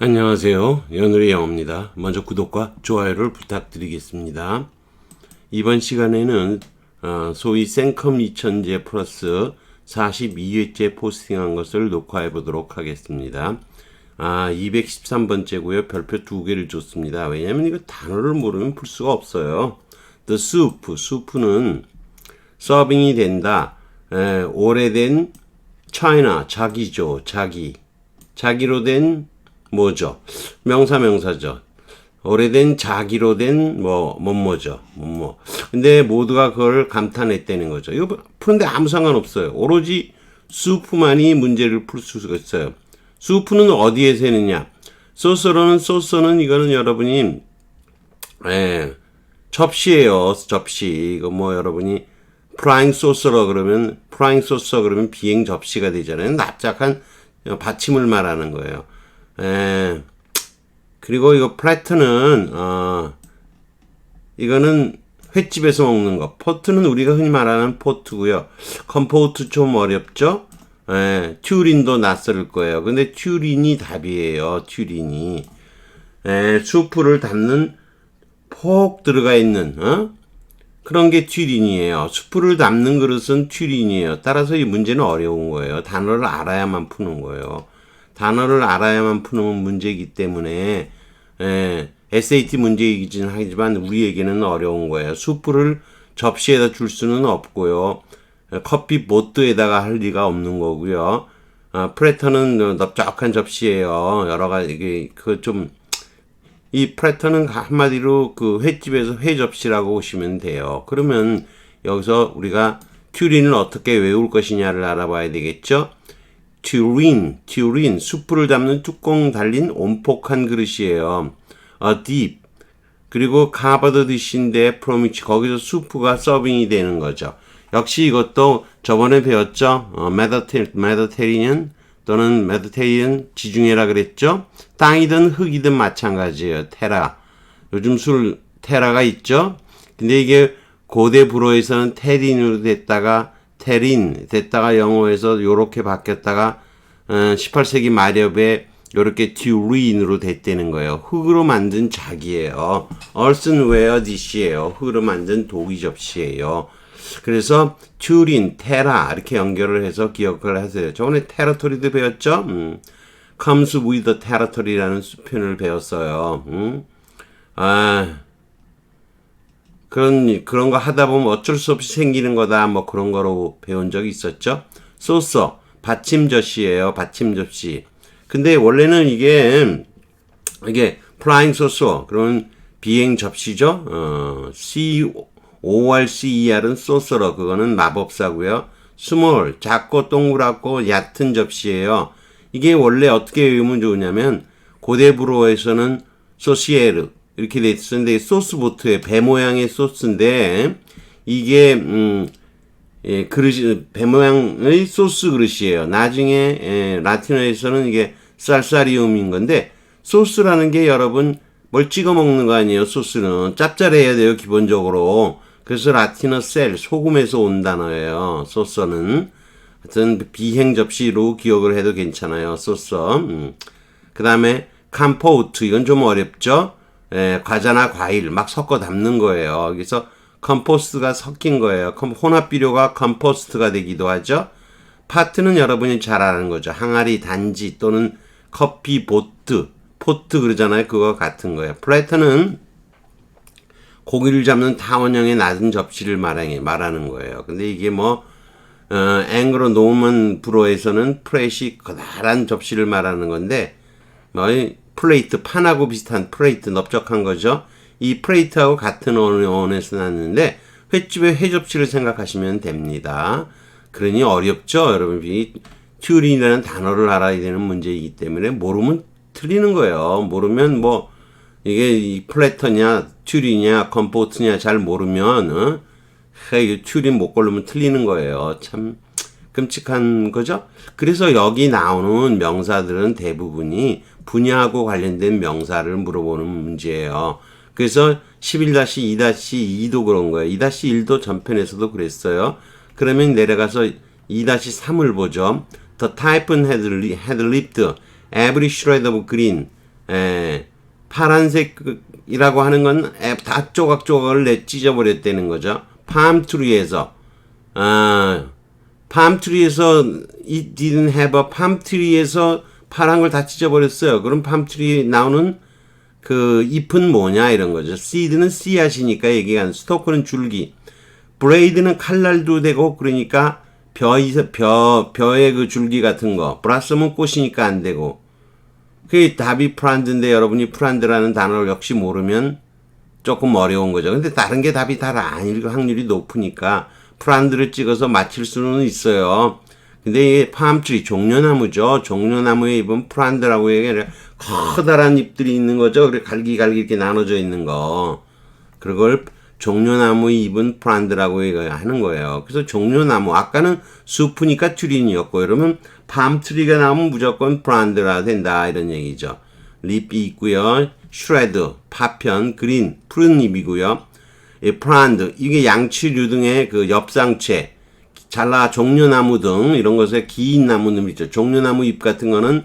안녕하세요. 연우의 영어입니다. 먼저 구독과 좋아요를 부탁드리겠습니다. 이번 시간에는 소위 생컴 2000제 플러스 42회째 포스팅한 것을 녹화해 보도록 하겠습니다. 213번째고요. 별표 2개를 줬습니다. 왜냐하면 이거 단어를 모르면 풀 수가 없어요. The soup, 수프는 서빙이 된다. 오래된 China, 자기죠. 자기로 된 뭐죠? 명사죠. 오래된 자기로 된 뭐죠? 근데 모두가 그걸 감탄했다는 거죠. 이거 푸는데 아무 상관없어요. 오로지 수프만이 문제를 풀 수가 있어요. 수프는 어디에 새느냐? 소스는 이거는 여러분이 접시예요. 접시. 이거 여러분이 프라잉 소스러 그러면 비행 접시가 되잖아요. 납작한 받침을 말하는 거예요. 그리고 이거 플래터는 이거는 횟집에서 먹는 거. 포트는 우리가 흔히 말하는 포트고요. 컴포트 좀 어렵죠? 튜린도 낯설 거예요. 근데 튜린이 답이에요. 튜린이. 수프를 담는 폭 들어가 있는 그런 게 튜린이에요. 수프를 담는 그릇은 튜린이에요. 따라서 이 문제는 어려운 거예요. 단어를 알아야만 푸는 거예요. 단어를 알아야만 푸는 문제이기 때문에 SAT 문제이긴 하지만 우리에게는 어려운 거예요. 수프를 접시에다 줄 수는 없고요. 커피 보트에다가 할 리가 없는 거고요. 프레터는 넓적한 접시예요. 여러 가지 이 프레터는 한마디로 그 횟집에서 회 접시라고 보시면 돼요. 그러면 여기서 우리가 튜린을 어떻게 외울 것이냐를 알아봐야 되겠죠. 튜린, 수프를 담는 뚜껑 달린 온폭한 그릇이에요. deep. 그리고 covered dish인데 from which 거기서 수프가 서빙이 되는 거죠. 역시 이것도 저번에 배웠죠. 메디테리언 또는 메디테리언 지중해라 그랬죠. 땅이든 흙이든 마찬가지예요. 테라. 요즘 테라가 있죠. 근데 이게 고대 불어에서는 테린으로 됐다가 영어에서 요렇게 바뀌었다가 18세기 말엽에 요렇게 튜린으로 됐다는 거예요. 흙으로 만든 자기예요. earthenware dish예요. 흙으로 만든 도기 접시예요. 그래서 튜린, 테라 이렇게 연결을 해서 기억을 하세요. 저번에 테라토리도 배웠죠? comes with the territory라는 표현을 배웠어요. 그런 거 하다 보면 어쩔 수 없이 생기는 거다. 그런 거로 배운 적이 있었죠. 소서, 받침접시예요. 받침접시. 근데 원래는 이게 플라잉 소서, 그러면 비행 접시죠. CORCER은 소서러, 그거는 마법사고요. 스몰, 작고 동그랗고 얕은 접시예요. 이게 원래 어떻게 외우면 좋으냐면 고대 불어에서는 소시에르 이렇게 돼 있었는데 소스보트에 배 모양의 소스인데 이게 그릇이 배 모양의 소스 그릇이에요. 나중에 라틴어에서는 이게 살사리움인 건데 소스라는 게 여러분 뭘 찍어 먹는 거 아니에요. 소스는 짭짤해야 돼요. 기본적으로. 그래서 라틴어 소금에서 온 단어예요. 소스는 하여튼 비행 접시로 기억을 해도 괜찮아요. 소스. 그 다음에 컴포트 이건 좀 어렵죠. 과자나 과일 막 섞어 담는 거예요. 그래서 컴포스트가 섞인 거예요. 혼합 비료가 컴포스트가 되기도 하죠. 파트는 여러분이 잘 아는 거죠. 항아리, 단지 또는 커피 포트 그러잖아요. 그거 같은 거예요. 플래터는 고기를 잡는 타원형의 낮은 접시를 말하는 거예요. 근데 이게 앵글로 노먼 불어에서는 프렛이 커다란 접시를 말하는 건데 플레이트, 판하고 비슷한 플레이트, 넓적한 거죠. 이 플레이트하고 같은 언어에서 났는데 횟집의 회접시를 생각하시면 됩니다. 그러니 어렵죠. 여러분 튜린이라는 단어를 알아야 되는 문제이기 때문에 모르면 틀리는 거예요. 모르면 이게 이 플래터냐 튜린이냐 컴포트냐 잘 모르면 튜린 못 고르면 틀리는 거예요. 참 끔찍한 거죠. 그래서 여기 나오는 명사들은 대부분이 분야하고 관련된 명사를 물어보는 문제예요. 그래서 11-2-2도 그런 거예요. 2-1도 전편에서도 그랬어요. 그러면 내려가서 2-3을 보죠. The typhoon had lifted every shred of green. 파란색이라고 하는 건 다 조각조각을 찢어버렸다는 거죠. 팜트리에서 팜트리에서 it didn't have a 팜트리에서 파란 걸 다 찢어버렸어요. 그럼 팜트리 나오는 그 잎은 뭐냐 이런 거죠. seed는 씨앗이니까 얘기한 스토크는 줄기, 브레이드는 칼날도 되고 그러니까 벼의 그 줄기 같은 거, 브라썸은 꽃이니까 안 되고. 그게 답이 프란드인데 여러분이 프란드라는 단어를 역시 모르면 조금 어려운 거죠. 근데 다른 게 답이 다 아닐 확률이 높으니까 프란드를 찍어서 맞힐 수는 있어요. 근데 이게 팜트리, 종려나무죠. 종려나무의 잎은 프란드라고 얘기해. 커다란 잎들이 있는 거죠. 그래 갈기갈기 이렇게 나눠져 있는 거. 그걸 종려나무의 잎은 프란드라고 하는 거예요. 그래서 종려나무, 아까는 수프니까 트린이었고, 이러면 팜트리가 나오면 무조건 프란드라 된다 이런 얘기죠. 립이 있고요. 슈레드, 파편, 그린, 푸른 잎이고요. 이 프란드, 이게 양치류 등의 그 엽상체, 잘라 종려나무 등 이런 것에 긴 나무들 있죠. 종려나무 잎 같은 거는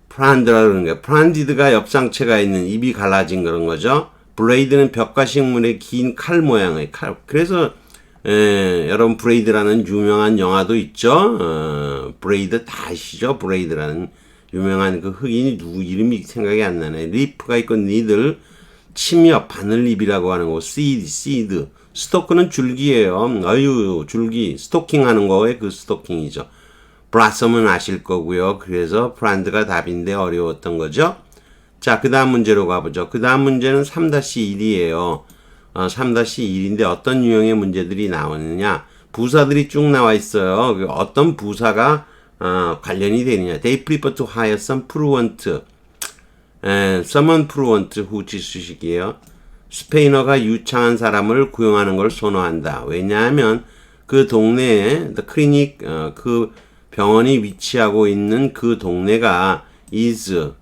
프란드라 그러는 거예요. 프란디드가 엽상체가 있는 잎이 갈라진 그런 거죠. 브레이드는 벽과식물의 긴 칼 모양의 칼. 그래서 여러분 브레이드라는 유명한 영화도 있죠. 브레이드 다 아시죠? 브레이드라는 유명한 그 흑인이 누구 이름이 생각이 안 나네. 리프가 있고 니들, 침엽, 바늘잎이라고 하는 거, 시드. 스토크는 줄기예요. 아유, 줄기. 스토킹 하는 거에 그 스토킹이죠. 브라썸은 아실 거고요. 그래서 프란드가 답인데 어려웠던 거죠. 자, 그 다음 문제로 가보죠. 그 다음 문제는 3-1이에요. 3-1인데 어떤 유형의 문제들이 나오느냐. 부사들이 쭉 나와 있어요. 어떤 부사가 관련이 되느냐. They prefer to hire some fluent, someone fluent who 지수식이에요. 스페인어가 유창한 사람을 고용하는 걸 선호한다. 왜냐하면 그 동네에 the clinic, 그 병원이 위치하고 있는 그 동네가 is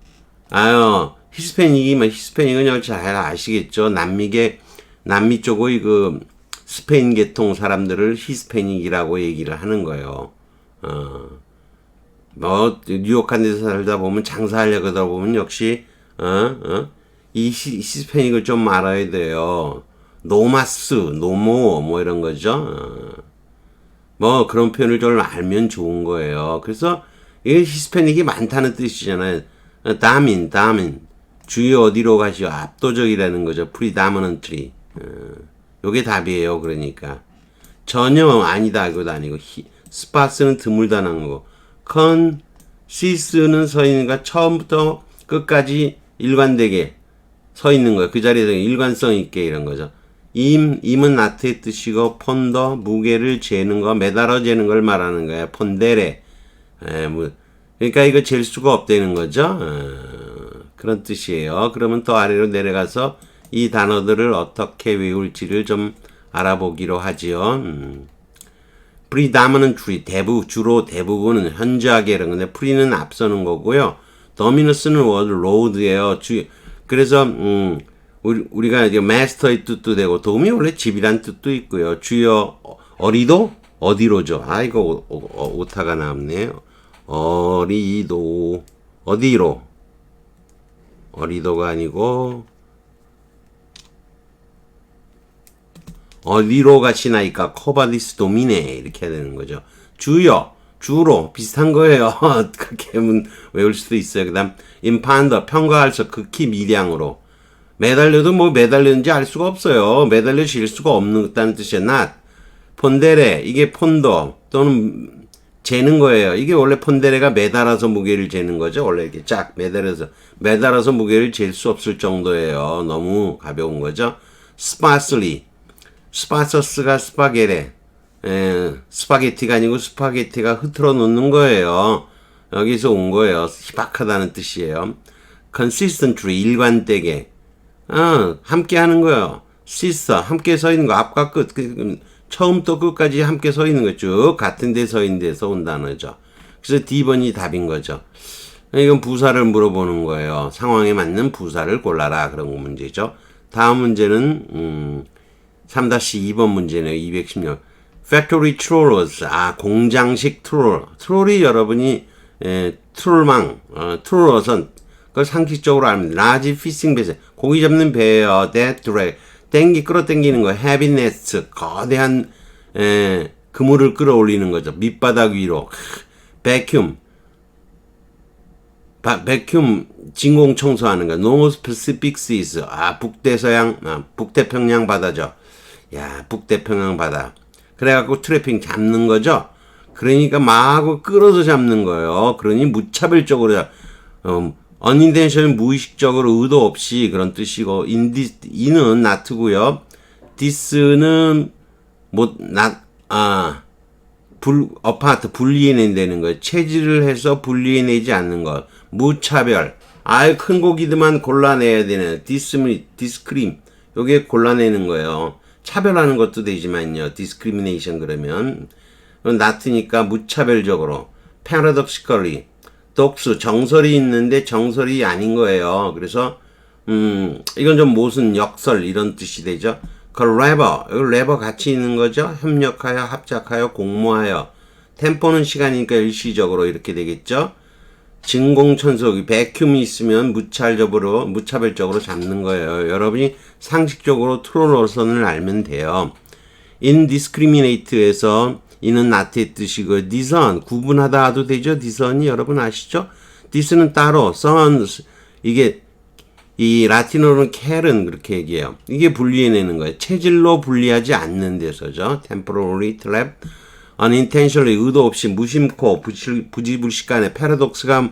히스패닉은 잘 아시겠죠. 남미 쪽의 그 스페인 계통 사람들을 히스패닉이라고 얘기를 하는 거예요. 뉴욕 같은 데서 살다 보면 장사하려고 하다 보면 역시 이 히스패닉을 좀 알아야 돼요. 노모 뭐 이런 거죠. 그런 표현을 좀 알면 좋은 거예요. 그래서 이게 히스패닉이 많다는 뜻이잖아요. 다민 주요 어디로 가시오? 압도적이라는 거죠. predominantly. 요게 답이에요. 그러니까 전혀 아니다 이것도 아니고 스파스는 드물다는 거고 컨시스는 서 있는가 처음부터 끝까지 일관되게 서 있는 거예요. 그 자리에서 일관성 있게 이런 거죠. 임은 나트의 뜻이고 폰더 무게를 재는 거 매달아 재는 걸 말하는 거예요. 폰데레. 그러니까 이거 잴 수가 없다는 거죠. 그런 뜻이에요. 그러면 더 아래로 내려가서 이 단어들을 어떻게 외울지를 좀 알아보기로 하지요. predominantly 주로 대부분은 현저하게 이런 건데 pre는 앞서는 거고요. dominus는 word road예요. 그래서 우리가 이제 master의 뜻도 되고 도움이 원래 집이란 뜻도 있고요. 주요 어리도 어디로죠. 이거 오타가 나왔네요. 어리도가 아니고 어디로 가시나이까 커바디스 도미네 이렇게 해야 되는 거죠. 주로 비슷한 거예요. 그렇게 외울 수도 있어요. 그 다음 임판더 평가할서 극히 미량으로 매달려도 매달렸는지 알 수가 없어요. 매달려질 수가 없다는 뜻이에요. not 폰데레 이게 폰더 또는 재는 거예요. 이게 원래 폰데레가 매달아서 무게를 재는 거죠. 원래 이렇게 쫙 매달아서 무게를 잴 수 없을 정도예요. 너무 가벼운 거죠. 스파서스가 스파게레. 스파게티가 아니고 스파게티가 흐트러 놓는 거예요. 여기서 온 거예요. 희박하다는 뜻이에요. consistently 일관되게. 함께 하는 거예요. sister 함께 서 있는 거 앞과 끝. 처음부터 끝까지 함께 서 있는 거 쭉 같은 데 서 있는 데서 온 단어죠. 그래서 D번이 답인 거죠. 이건 부사를 물어보는 거예요. 상황에 맞는 부사를 골라라 그런 문제죠. 다음 문제는 3-2번 문제네요. 216. Factory trawlers. 공장식 트롤. 트롤이 여러분이 트롤망, 트롤어선 그걸 상식적으로 알면 large fishing vessel 고기 잡는 배예요. that drag 끌어당기는 거. heavy nets 거대한 그물을 끌어올리는 거죠. 밑바닥 위로. vacuum 진공 청소하는 거. North Pacific Seas 북태평양 바다죠. 야, 북태평양 바다. 그래갖고 트래핑 잡는 거죠. 그러니까 마구 끌어서 잡는 거예요. 그러니 무차별적으로 unintentional 무의식적으로 의도 없이 그런 뜻이고 이는 not고요. this는 apart 분리해낸다는 거예요. 체질을 해서 분리해내지 않는 것. 무차별. 큰 고기들만 골라내야 되는 discrim. 요게 골라내는 거예요. 차별하는 것도 되지만요. discrimination 그러면 not니까 무차별적으로. paradoxically. 독수 정설이 있는데 정설이 아닌 거예요. 그래서 이건 좀 모순 역설 이런 뜻이 되죠. 그 레버 같이 있는 거죠. 협력하여 합작하여 공모하여. 템포는 시간이니까 일시적으로 이렇게 되겠죠. 진공청소기 배큐움이 있으면 무차별적으로 잡는 거예요. 여러분이 상식적으로 트롤어선을 알면 돼요. indiscriminate에서 이는 not의 뜻이고 discern 구분하다 하도 되죠. discern이 여러분 아시죠? dis는 따로 son 이게 이 라틴어로는 care은 그렇게 얘기해요. 이게 분리해내는 거예요. 체질로 분리하지 않는 데서죠. temporary trap unintentionally 의도 없이 무심코 부지불식간에 paradox가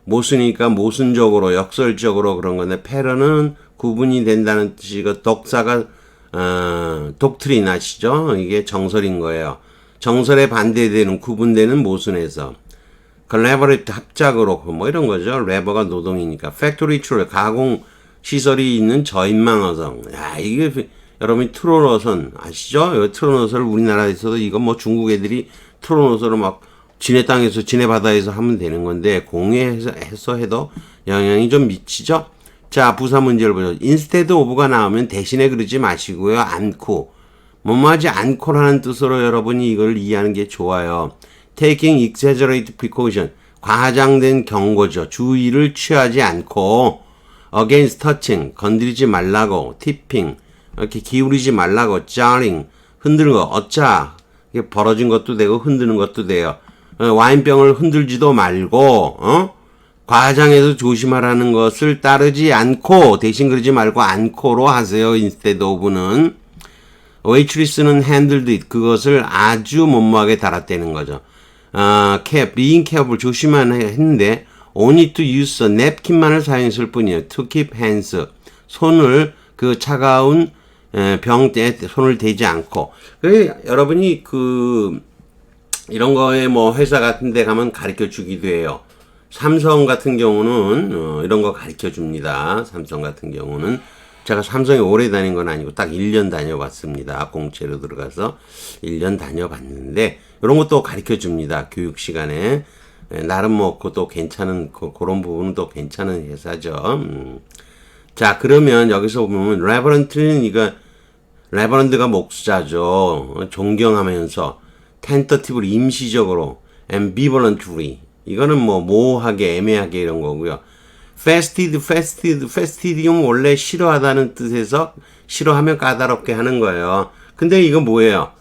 모순이니까 모순적으로 역설적으로 그런 건데 para는 구분이 된다는 뜻이고 독사가 독트린 아시죠? 이게 정설인 거예요. 정설에 반대되는 구분되는 모순에서 collaborate 합작으로 뭐 이런 거죠. 레버가 노동이니까 factory tool 가공 시설이 있는 저인망어선. 야 이게 여러분이 트롤어선 아시죠? 트롤어선을 우리나라에서도 이거 뭐 중국 애들이 트롤어선을 막 지네 땅에서 지네 바다에서 하면 되는 건데 공회해서 해도 영향이 좀 미치죠. 자 부사 문제를 보죠. instead of가 나오면 대신에 그러지 마시고요. 않고 뭐뭐하지 않고라는 뜻으로 여러분이 이걸 이해하는 게 좋아요. taking exaggerated precaution 과장된 경고죠. 주의를 취하지 않고 against touching 건드리지 말라고 tipping 이렇게 기울이지 말라고 jarring 흔드는 거 어짜 이게 벌어진 것도 되고 흔드는 것도 돼요. 와인병을 흔들지도 말고 과장해서 조심하라는 것을 따르지 않고 대신 그러지 말고 않고로 하세요. instead of는 waitress는 handled it 그것을 아주 못마하게 달았다는 거죠. being careful 조심만 했는데 only to use a napkin만을 사용했을 뿐이에요. to keep hands 손을 그 차가운 병에 손을 대지 않고 여러분이 이런 거에 뭐 회사 같은 데 가면 가르쳐 주기도 해요. 삼성 같은 경우는 이런 거 가르쳐 줍니다. 삼성 같은 경우는 제가 삼성에 오래 다닌 건 아니고 딱 1년 다녀봤습니다. 공채로 들어가서 1년 다녀봤는데 이런 것도 가르쳐 줍니다. 교육 시간에. 나름 뭐 그것도 괜찮은 그런 부분은 또 괜찮은 회사죠. 자 그러면 여기서 보면 레버런드가 목수자죠. 존경하면서 tentatively 임시적으로 ambivalently 이거는 뭐 모호하게 애매하게 이런 거고요. fastidium 원래 싫어하다는 뜻에서 싫어하면 까다롭게 하는 거예요. 근데 이거 뭐예요?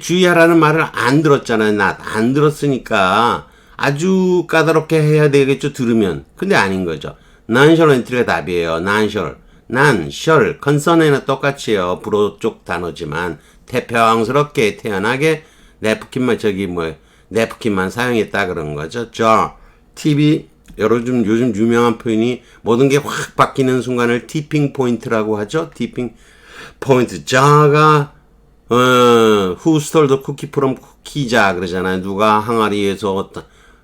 주의하라는 말을 안 들었잖아요. 안 들었으니까 아주 까다롭게 해야 되겠죠. 들으면. 근데 아닌 거죠. nonchalant가 답이에요. nonchalant, concern에는 똑같이 해요. 불어 쪽 단어지만 태평스럽게 태연하게 냅킨만 사용했다 그런 거죠. TV 요즘 유명한 표현이 모든 게 확 바뀌는 순간을 티핑 포인트라고 하죠. 티핑 포인트. 자가 who stole the cookie from 쿠키자 그러잖아요. 누가 항아리에서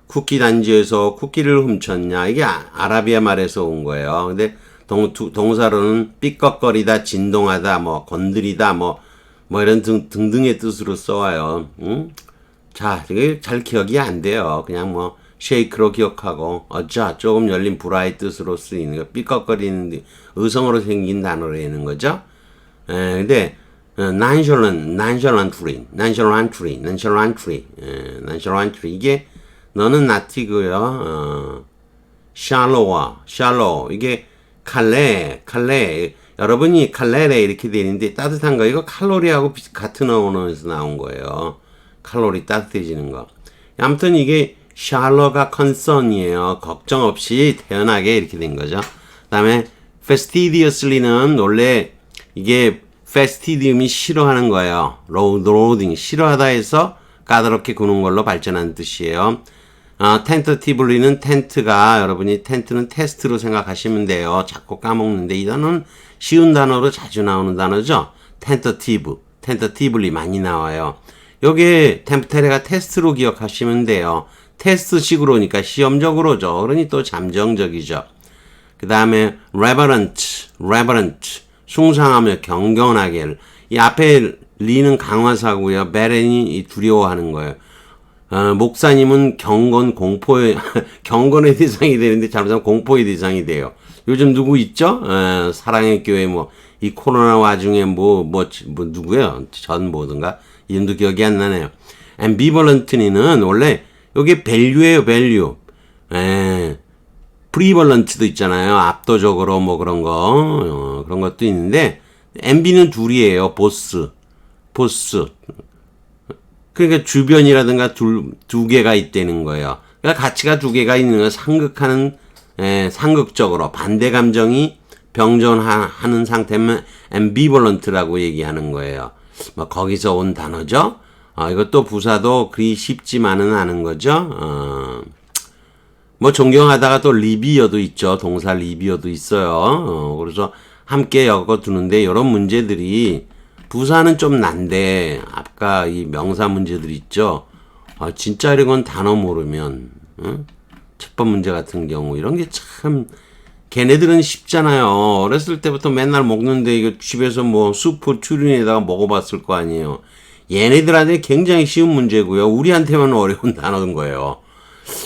쿠키 단지에서 쿠키를 훔쳤냐. 이게 아라비아 말에서 온 거예요. 근데 동사로는 삐걱거리다, 진동하다, 뭐 건드리다, 뭐 이런 등등의 뜻으로 써와요. 자, 이게 잘 기억이 안 돼요. 그냥 뭐 쉐이크로 기억하고 조금 열린 불화의 뜻으로 쓰이는 거 삐걱거리는 의성어로 생긴 단어로 되는 거죠. 근데 nonchalantly 이게 너는 not이고요. shallow 이게 칼레 여러분이 칼레레 이렇게 돼 있는데 따뜻한 거 이거 칼로리하고 같은 언어에서 나온 거예요. 칼로리 따뜻해지는 거. 아무튼 이게 shallow가 concern이에요. 걱정 없이 태연하게 이렇게 된 거죠. 그다음에 fastidiously는 원래 이게 fastidium이 싫어하는 거예요. loathing 싫어하다 해서 까다롭게 구는 걸로 발전한 뜻이에요. tentatively는 텐트가 여러분이 텐트는 테스트로 생각하시면 돼요. 자꾸 까먹는데 이 단어는 쉬운 단어로 자주 나오는 단어죠. tentatively 많이 나와요. 요게 템프테레가 테스트로 기억하시면 돼요. 테스트식으로니까 시험적으로죠. 그러니 또 잠정적이죠. 그 다음에 reverent 숭상하며 경건하게 이 앞에 리는 강화사고요. 베렌이 두려워하는 거예요. 목사님은 경건의 대상이 되는데 잘못하면 공포의 대상이 돼요. 요즘 누구 있죠? 사랑의 교회 이 코로나 와중에 누구요? 전 뭐든가 이름도 기억이 안 나네요. ambivalent는 원래 요게 value예요, value. prevalent도 있잖아요. 압도적으로 그런 거, 그런 것도 있는데, MB는 둘이에요. 보스. 그러니까 주변이라든가 두 개가 있다는 거예요. 그러니까 가치가 두 개가 있는 걸 상극적으로 반대 감정이 병존하는 상태면 ambivalent라고 얘기하는 거예요. 거기서 온 단어죠. 이것도 부사도 그리 쉽지만은 않은 거죠. 존경하다가 또 리비어도 있죠. 동사 리비어도 있어요. 그래서 함께 엮어두는데 이런 문제들이 부사는 좀 난데 아까 이 명사 문제들 있죠. 진짜 이런 단어 모르면 첫 번 문제 같은 경우 이런 게 참 걔네들은 쉽잖아요. 어렸을 때부터 맨날 먹는데 이거 집에서 수프 튜린에다가 먹어봤을 거 아니에요. 얘네들한테 굉장히 쉬운 문제고요. 우리한테만 어려운 단어인 거예요.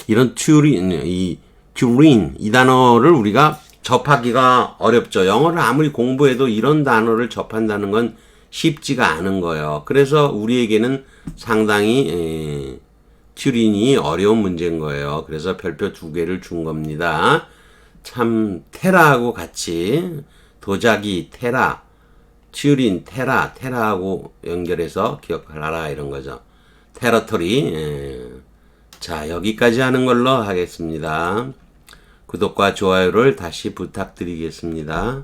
이런 튜린 이 단어를 우리가 접하기가 어렵죠. 영어를 아무리 공부해도 이런 단어를 접한다는 건 쉽지가 않은 거예요. 그래서 우리에게는 상당히 튜린이 어려운 문제인 거예요. 그래서 별표 2개를 준 겁니다. 참 테라하고 같이 도자기 테라, 튜린 테라하고 연결해서 기억하라 이런 거죠. 테러터리. 자, 여기까지 하는 걸로 하겠습니다. 구독과 좋아요를 다시 부탁드리겠습니다.